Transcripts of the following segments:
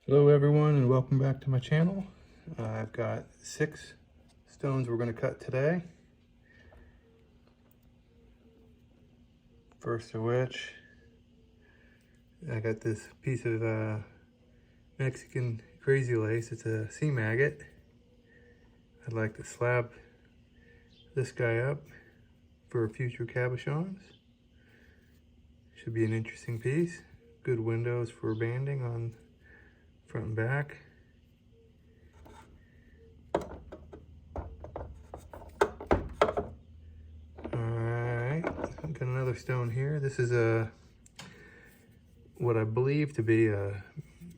Hello everyone and welcome back to my channel. I've got 6 stones we're going to cut today. First of which, I got this piece of Mexican crazy lace. It's a sea maggot. I'd like to slab this guy up for future cabochons. Should be an interesting piece. Good windows for banding on front and back. Alright, got another stone here. This is what I believe to be a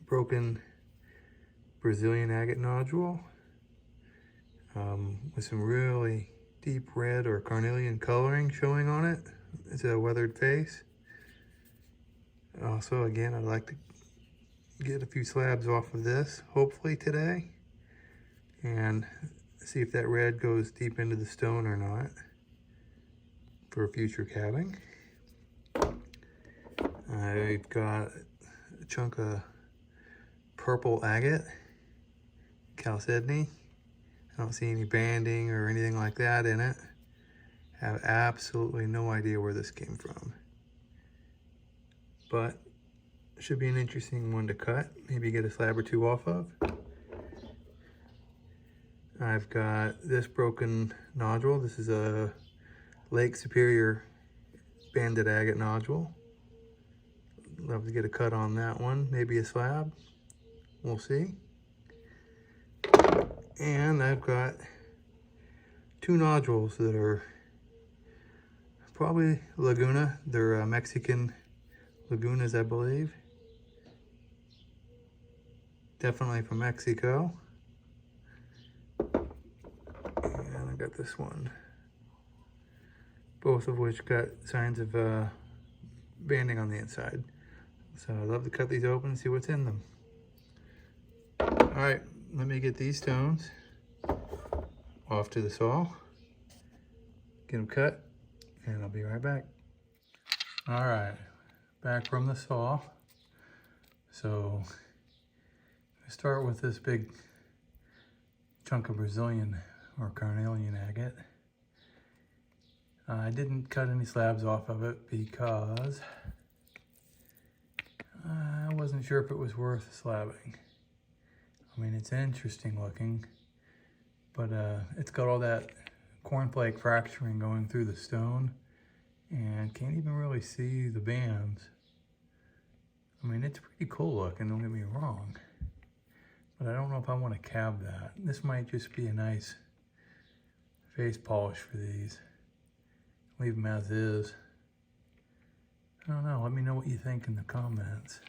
broken Brazilian agate nodule with some really deep red or carnelian coloring showing on it. It's a weathered face. Also, again, I'd like to get a few slabs off of this, hopefully today, and see if that red goes deep into the stone or not for future cabbing. I've got a chunk of purple agate, Chalcedony. I don't see any banding or anything like that in it. I have absolutely no idea where this came from, but should be an interesting one to cut, maybe get a slab or two off of. I've got this broken nodule. This is a Lake Superior banded agate nodule. Love to get a cut on that one, maybe a slab. We'll see. And I've got 2 nodules that are probably Laguna. They're Mexican Lagunas, I believe. Definitely from Mexico. And I got this one. Both of which got signs of banding on the inside. So I'd love to cut these open and see what's in them. Alright, let me get these stones off to the saw. Get them cut, and I'll be right back. Alright, back from the saw. So I start with this big chunk of Brazilian or carnelian agate. I didn't cut any slabs off of it because I wasn't sure if it was worth slabbing. I mean, it's interesting looking, but it's got all that cornflake fracturing going through the stone and can't even really see the bands. I mean, it's pretty cool looking, don't get me wrong, but I don't know if I want to cab that. This might just be a nice face polish for these. Leave them as is. I don't know, let me know what you think in the comments.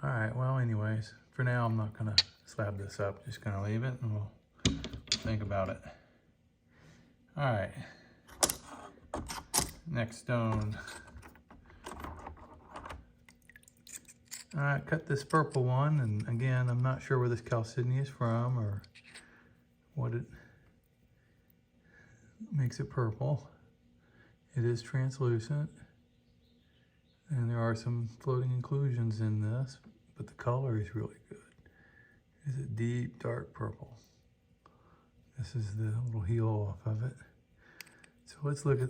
Alright, well anyways, for now I'm not gonna slab this up, just gonna leave it and we'll think about it. Alright, next stone. Alright, cut this purple one, and again, I'm not sure where this Chalcedony is from or what it makes it purple. It is translucent, and there are some floating inclusions in this, but the color is really good. It's a deep, dark purple. This is the little heel off of it. So let's look at,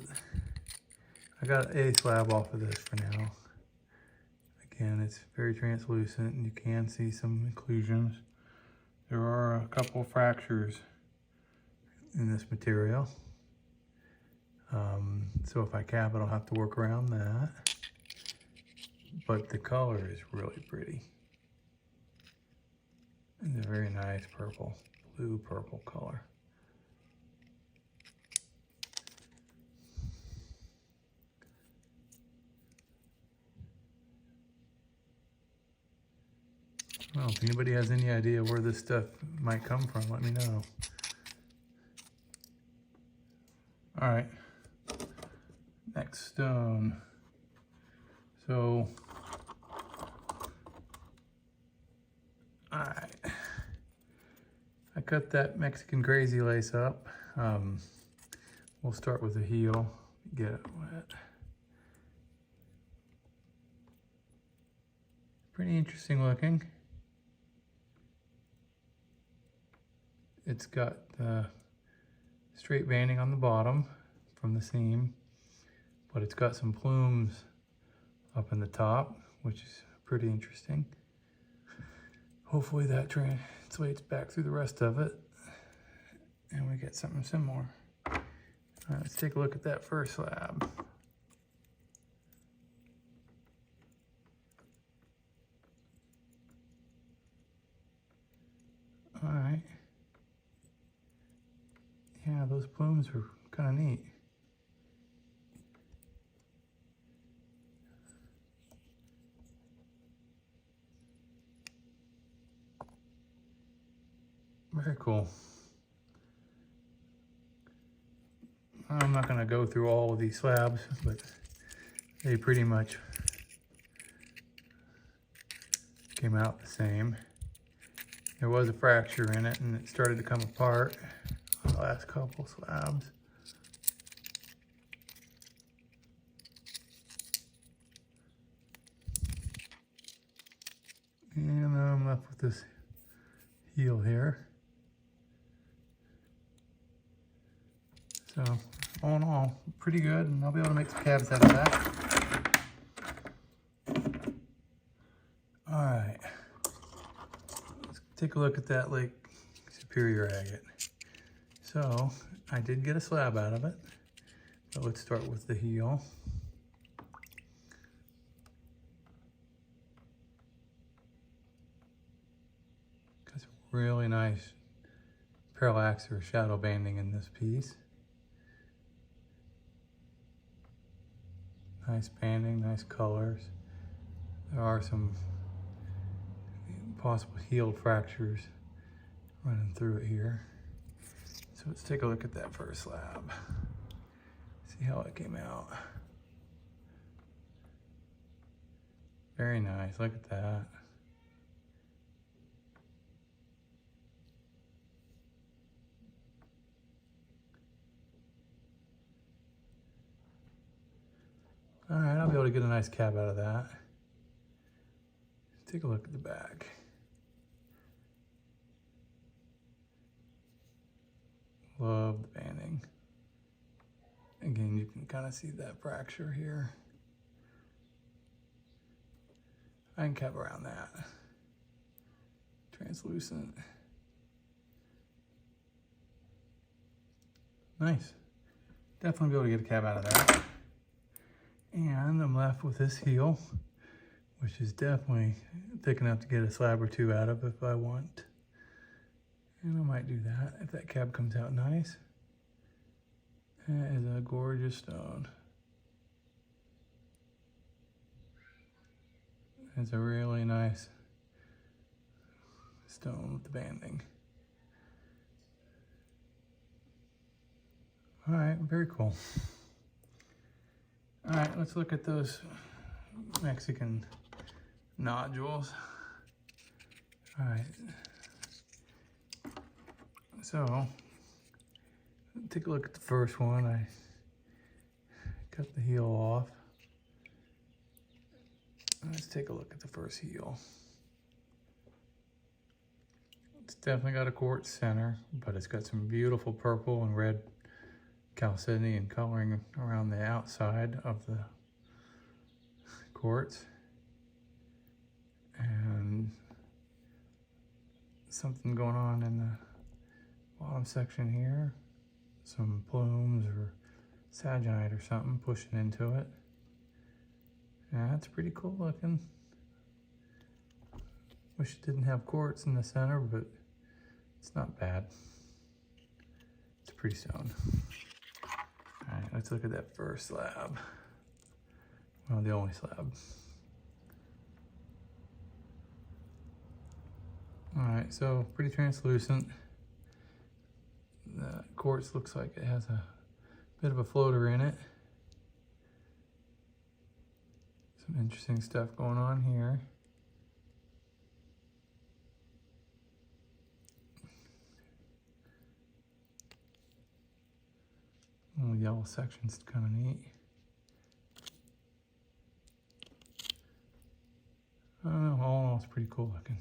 I got a slab off of this for now. Again, it's very translucent and you can see some inclusions. There are a couple fractures in this material. So if I cap it, I'll have to work around that. But the color is really pretty. It's a very nice purple, blue purple color. Well, if anybody has any idea where this stuff might come from, let me know. All right, next stone. So, all right, I cut that Mexican crazy lace up. We'll start with the heel get it wet. Pretty interesting looking. It's got the straight banding on the bottom from the seam, but it's got some plumes up in the top, which is pretty interesting. Hopefully that translates back through the rest of it and we get something similar. All right, let's take a look at that first slab. All right. Yeah, those plumes are kind of neat. Very cool. I'm not going to go through all of these slabs, but they pretty much came out the same. There was a fracture in it and it started to come apart on the last couple slabs. And I'm left with this heel here. So all in all, pretty good, and I'll be able to make some cabs out of that. All right, let's take a look at that Lake Superior Agate. So I did get a slab out of it, but let's start with the heel. Got some really nice parallax or shadow banding in this piece. Nice banding, nice colors. There are some possible healed fractures running through it here. So let's take a look at that first slab. See how it came out. Very nice, look at that. All right, I'll be able to get a nice cab out of that. Take a look at the back. Love the banding. Again, you can kind of see that fracture here. I can cab around that. Translucent. Nice. Definitely be able to get a cab out of that. And I'm left with this heel, which is definitely thick enough to get a slab or two out of if I want. And I might do that if that cab comes out nice. That is a gorgeous stone. It's a really nice stone with the banding. All right, very cool. All right, let's look at those Mexican nodules. All right. So, take a look at the first one. I cut the heel off. Let's take a look at the first heel. It's definitely got a quartz center, but it's got some beautiful purple and red Chalcedony and coloring around the outside of the quartz. And something going on in the bottom section here. Some plumes or saginite or something pushing into it. Yeah, that's pretty cool looking. Wish it didn't have quartz in the center, but it's not bad. It's a pretty stone. All right, let's look at that first slab. Well, the only slab. All right, so pretty translucent. The quartz looks like it has a bit of a floater in it. Some interesting stuff going on here. Little yellow section's kind of neat. I don't know, all in all, it's pretty cool looking.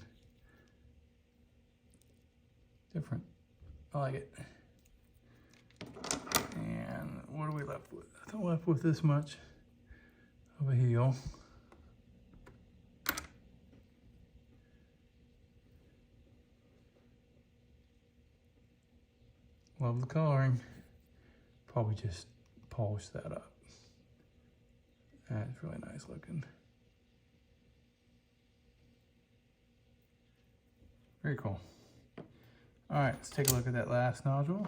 Different. I like it. And what are we left with? I'm left with this much of a heel. Love the coloring. Probably just polish that up. That's really nice looking. Very cool. All right, let's take a look at that last nodule.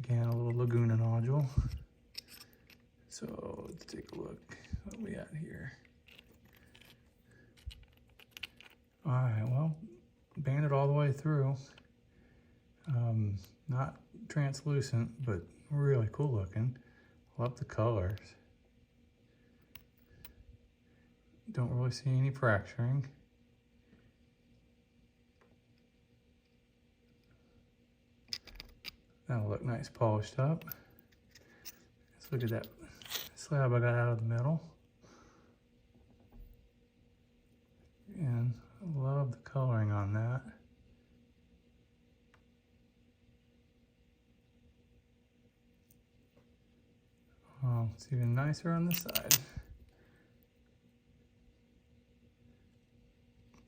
Again, a little Laguna nodule. So let's take a look what we got here. All right, well, banded all the way through. Not translucent, but really cool looking. Love the colors. Don't really see any fracturing. That'll look nice polished up. Let's look at that slab I got out of the middle. And I love the coloring on that. Oh, it's even nicer on this side.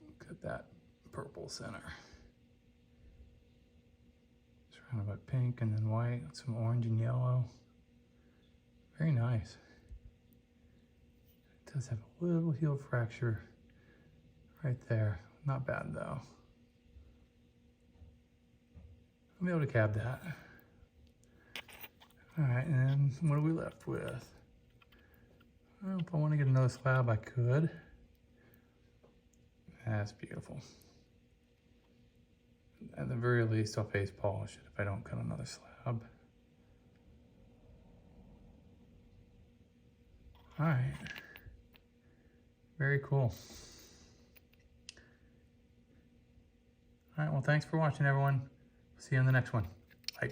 Look at that purple center. Kind of a pink and then white, some orange and yellow. Very nice. It does have a little heel fracture right there. Not bad though. I'll be able to cab that. All right, and then what are we left with? Well, if I want to get another slab, I could. That's beautiful. At the very least, I'll face polish it if I don't cut another slab. All right. Very cool. All right, well, thanks for watching, everyone. See you on the next one. Bye.